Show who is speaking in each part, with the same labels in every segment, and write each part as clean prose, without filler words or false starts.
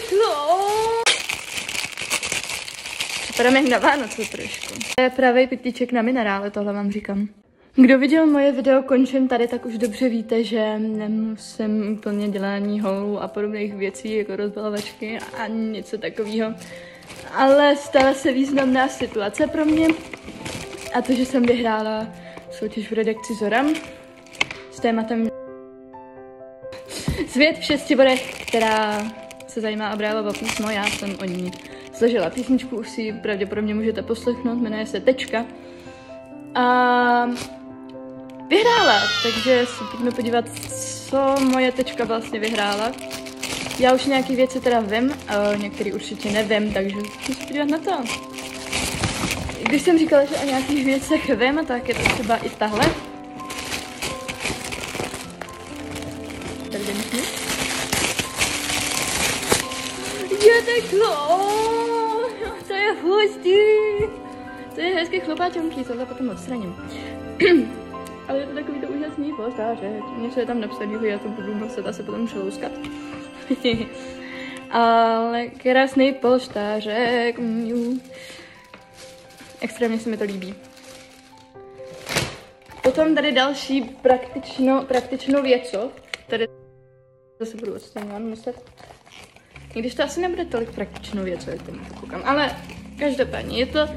Speaker 1: peklo! Připadám jak na Vánoce trošku. To je pravý pytlíček na minerále, tohle vám říkám. Kdo viděl moje video končím tady, tak už dobře víte, že nemusím úplně dělání haulů a podobných věcí, jako rozbalovačky a něco takového. Ale stala se významná situace pro mě. A to, že jsem vyhrála soutěž v redakci Zoram s tématem Svět v 6 bodech, která se zajímá a brala o písmo. Já jsem o ní složila písničku, už si pravděpodobně můžete poslechnout, jmenuje se Tečka. A vyhrála, takže se pojďme podívat, co moje Tečka vlastně vyhrála. Já už nějaký věci teda vím, některý určitě nevím, takže musím se podívat na to. Když jsem říkala, že o nějakých věcech vím, tak je to třeba i tahle. Tady jdeme. Je teklo! To je hustý! To je hezký chlopáčonky, tohle potom odstraním. Ale je to takový to úžasný polštářek. Něco je tam napsaného, já to budu muset asi potom přelouskat. Ale krásný polštářek. Extrémně se mi to líbí. Potom tady další praktičnou věc, tady zase budu odstraňovat muset. I když to asi nebude tolik praktičnou věc, jak tomu koukám. Ale každopádně je to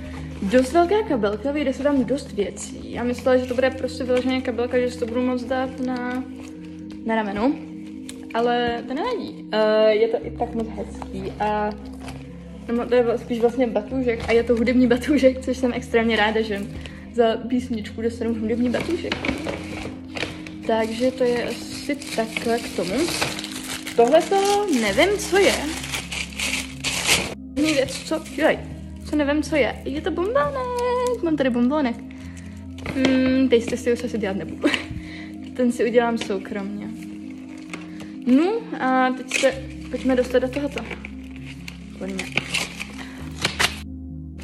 Speaker 1: dost velká kabelka, vyjde se tam dost věcí. Já myslela, že to bude prostě vyloženě kabelka, že si to budu moct dát na rameno. Ale to nevadí. Je to i tak moc hezký a no, to je spíš vlastně batůžek a je to hudební batůžek, což jsem extrémně ráda, že za písničku dostanu hudební batůžek. Takže to je asi takhle k tomu. Tohle to nevím, co je. Věc, co nevím, co je. Je to bombónek. Mám tady bombónek. Tejste si už asi dělat nebudu. Ten si udělám soukromně. No a teď se pojďme dostat do tohoto. Pojďme.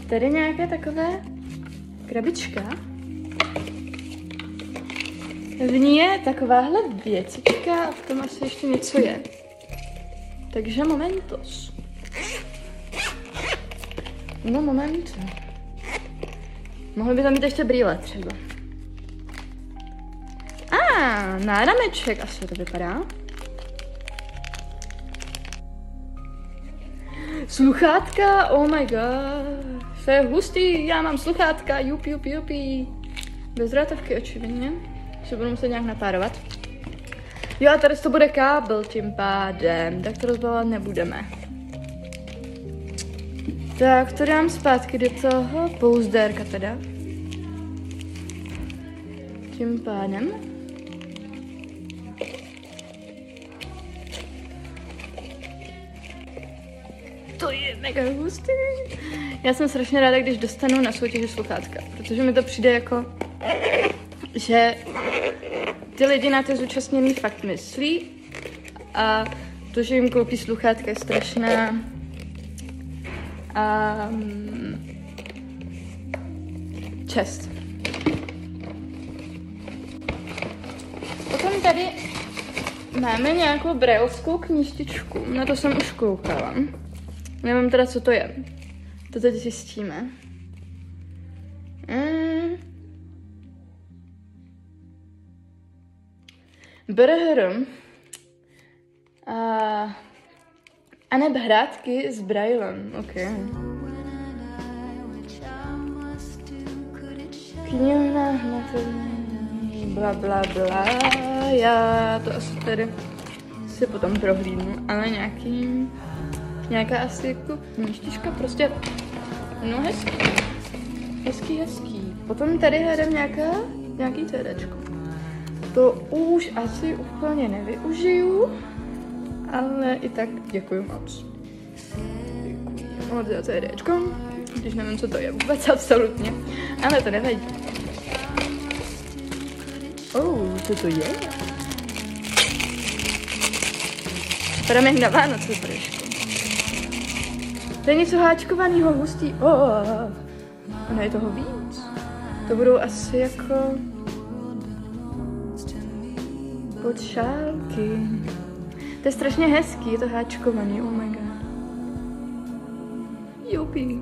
Speaker 1: Tady nějaké takové krabička. V ní je takováhle věcička a v tom asi ještě něco je. Takže momentos. No moment. Mohli by tam mít ještě brýle třeba. Nárameček asi to vypadá. Sluchátka, oh my god. To je hustý, já mám sluchátka, jupi. Bez drátovky očividně. Se budu muset nějak napárovat. Jo a tady to bude kábel tím pádem, tak to rozbalovat nebudeme. Tak to dám zpátky do toho pouzdérka teda. Tím pádem. To je mega hustý. Já jsem strašně ráda, když dostanu na soutěži sluchátka, protože mi to přijde jako, že ty lidi na ty zúčastněný fakt myslí a to, že jim koupí sluchátka, je strašná čest. Potom tady máme nějakou brailskou knížtičku, na to jsem už koukala. Nevím teda, co to je. To teď zjistíme. Brhr. A neb hrátky s braillem. OK. Knihovna hmatovní, bla. Já to asi tady si potom prohlídnu, ale nějaká asi jako knížtička, prostě no hezký. Potom tady hledám nějaký CDčko. To už asi úplně nevyužiju, ale i tak děkuji moc. Děkuji moc za CDčko, když nevím, co to je vůbec absolutně, ale to nevadí. Co to je? Padám jak na Vánoce trošku. To je něco háčkovaného, hustý. Ono je toho víc. To budou asi jako podšálky. To je strašně hezký, je to háčkovaný, oh my god. Jupi.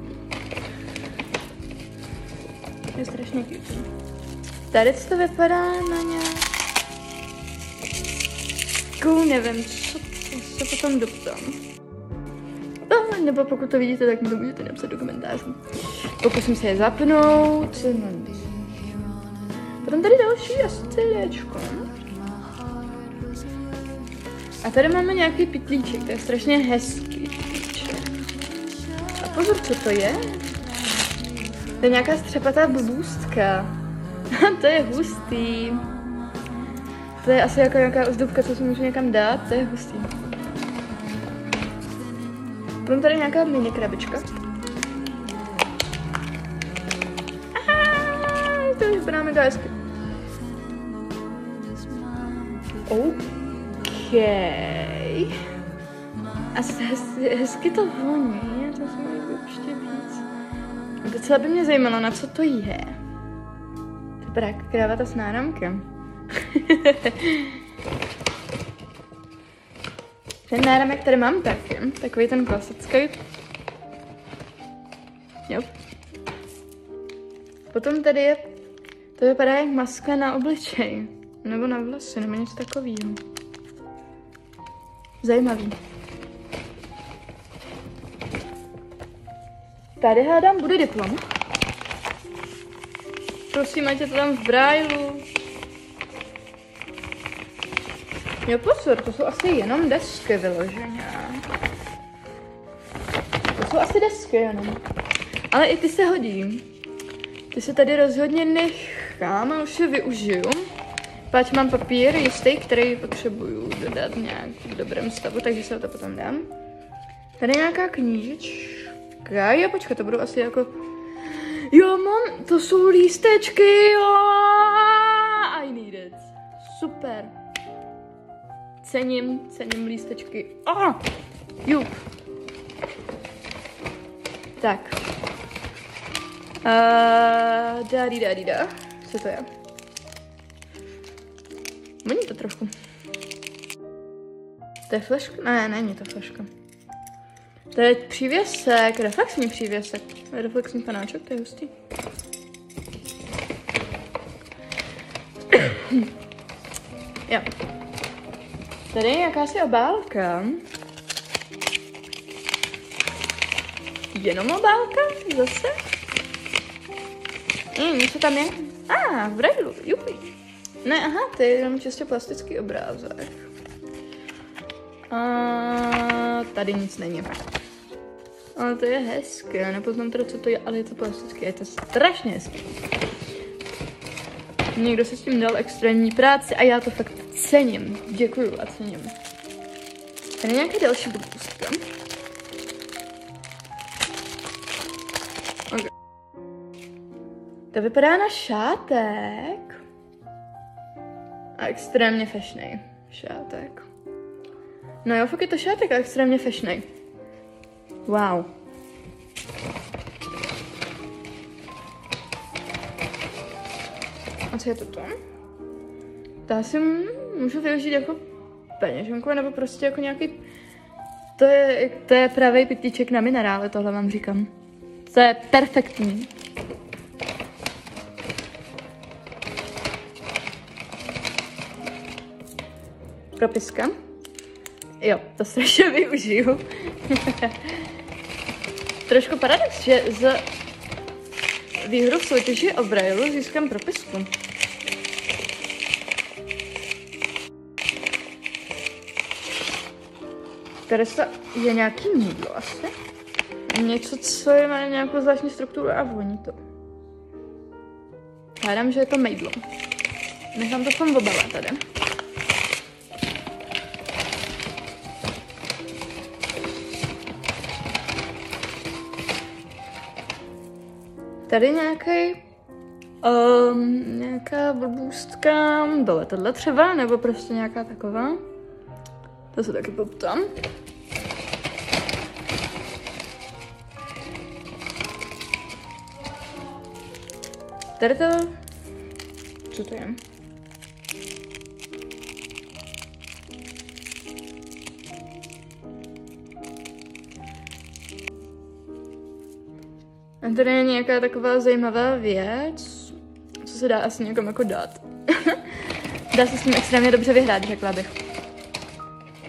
Speaker 1: Je strašně cute. Tady to vypadá na nějakou, nevím, co potom doptám. No, nebo pokud to vidíte, tak mi to můžete napsat do komentářů. Pokusím se je zapnout. Potom tady další asi CDčko. A tady máme nějaký pytlíček, to je strašně hezký. A pozor, co to je? To je nějaká střepatá blbůstka. To je hustý. To je asi jako nějaká ozdobka, co si můžu někam dát, to je hustý. Potom tady nějaká mini krabička. Aha, to vypadá mega hezky. OK. Asi hezky to voní, to se mají ještě víc. Docela by mě zajímalo, na co to je. To vypadá jako kravata s náramkem. Ten náramek, který mám taky, takový ten klasický. Jo. Potom tady je, to vypadá jak maska na obličej, nebo na vlasy, nebo něco takového. Zajímavý. Tady hádám bude diplom. Prosím, ať je to tam v brailu. Jo, pozor, to jsou asi jenom desky vyloženě. To jsou asi desky jenom. Ale i ty se hodí. Ty se tady rozhodně nechám a už je využiju. Páč mám papír jistý, který potřebuju dodat nějak v dobrém stavu, takže se to potom dám. Tady je nějaká knížečka. Jo, počkej, to budou asi jako... Jo, mám, to jsou lístečky, jo. I need it. Super. Cením lístečky. Jup. Tak. Da. Co to je? Voní to trošku. To je flaška? Ne, není to flaška. To je přívěsek, reflexní přívěsek. Reflexní panáček, to je hustý. Jo. Tady je jakási obálka. Jenom obálka? Zase? Něco tam je? V brailu, jupi. Ne, aha, to je jenom čistě plastický obrázek. Tady nic není. Ale to je hezké, já nepoznám teda, co to je, ale je to plastické, je to strašně hezké. Někdo si s tím dal extrémní práci a já to fakt cením. Děkuju a cením. Tady je nějaká další blbůstka. Okay. To vypadá na šátek. A extrémně fešnej šátek. No jo, fakt je to šátek a extrémně fešnej. Wow. A co je to? To asi můžu využít jako peněženku, nebo prostě jako nějaký... To je pravý pytlíček na minerále, tohle vám říkám. To je perfektní. Propiska. Jo, to strašně využiju. Trošku paradox, že z výhru v soutěži o brailu získám propisku. Tady je nějaký mýdlo asi. Něco, co má nějakou zvláštní strukturu a voní to. Hádám, že je to mýdlo. Nechám to v tom obale tady. Tady nějaká blbůstka, dole tohle třeba, nebo prostě nějaká taková. To se taky poptám. Tady to... Co to je? A tady je nějaká taková zajímavá věc, co se dá asi někomu jako dát. Dá se s tím extrémně dobře vyhrát, řekla bych.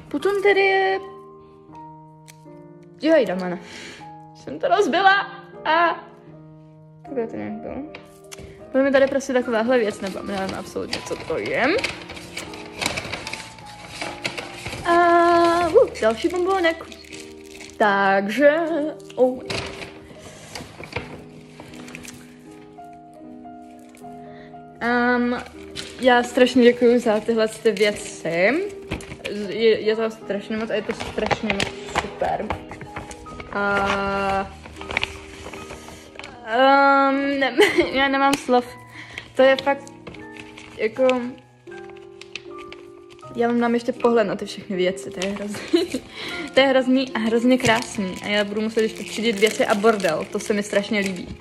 Speaker 1: Potom tady je... Joj, damana. Jsem to rozbila a... Takhle to nějak bylo. Bude mi tady prostě takováhle věc, nebo nevím absolutně, co to je. A další bonbónek. Takže... Já strašně děkuju za tyhle věci. Je to strašně moc a je to strašně moc super. Já nemám slov. To je fakt jako... Já mám ještě pohled na ty všechny věci, to je hrozný. To je hrozný a hrozně krásný. A já budu muset ještě třídit věci a bordel, to se mi strašně líbí.